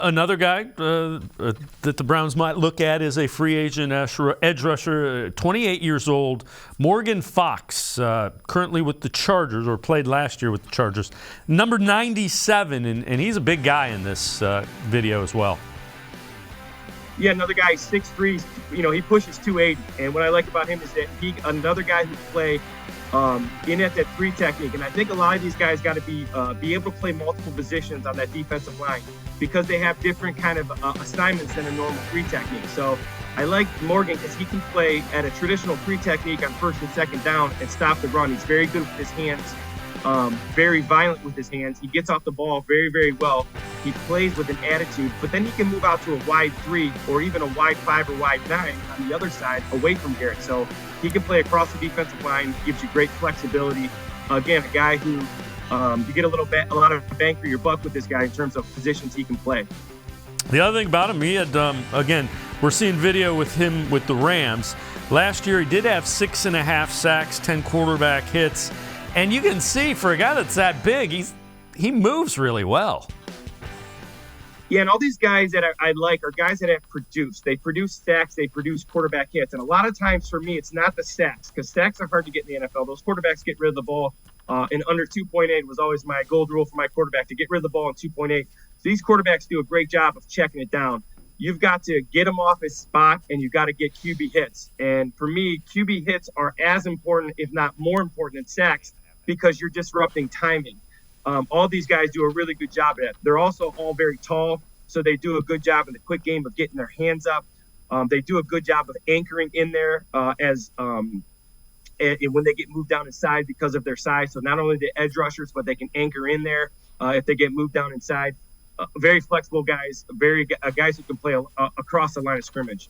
Another guy that the Browns might look at is a free agent edge rusher, 28 years old, Morgan Fox, currently with the Chargers, or played last year with the Chargers, number 97, and he's a big guy in this video as well. Yeah, another guy, 6'3", he pushes 280, and what I like about him is that another guy who can play in at that 3 technique, and I think a lot of these guys got to be able to play multiple positions on that defensive line because they have different kind of assignments than a normal 3 technique. So I like Morgan because he can play at a traditional 3 technique on first and second down and stop the run. He's very good with his hands, very violent with his hands. He gets off the ball very, very well. He plays with an attitude, but then he can move out to a wide 3 or even a wide 5 or wide 9 on the other side away from Garrett. So he can play across the defensive line, gives you great flexibility. Again, a guy who you get a lot of bang for your buck with this guy in terms of positions he can play. The other thing about him, he had, again, we're seeing video with him with the Rams. Last year, he did have 6.5 sacks, 10 quarterback hits. And you can see for a guy that's that big, he moves really well. Yeah, and all these guys that I like are guys that have produced. They produce sacks, they produce quarterback hits. And a lot of times for me, it's not the sacks, because sacks are hard to get in the NFL. Those quarterbacks get rid of the ball in under 2.8 was always my gold rule for my quarterback, to get rid of the ball in 2.8. So these quarterbacks do a great job of checking it down. You've got to get him off his spot, and you've got to get QB hits. And for me, QB hits are as important, if not more important, than sacks, because you're disrupting timing. All these guys do a really good job at it. They're also all very tall, so they do a good job in the quick game of getting their hands up. They do a good job of anchoring in there when they get moved down inside because of their size. So not only the edge rushers, but they can anchor in there if they get moved down inside. Very flexible guys, guys who can play across the line of scrimmage.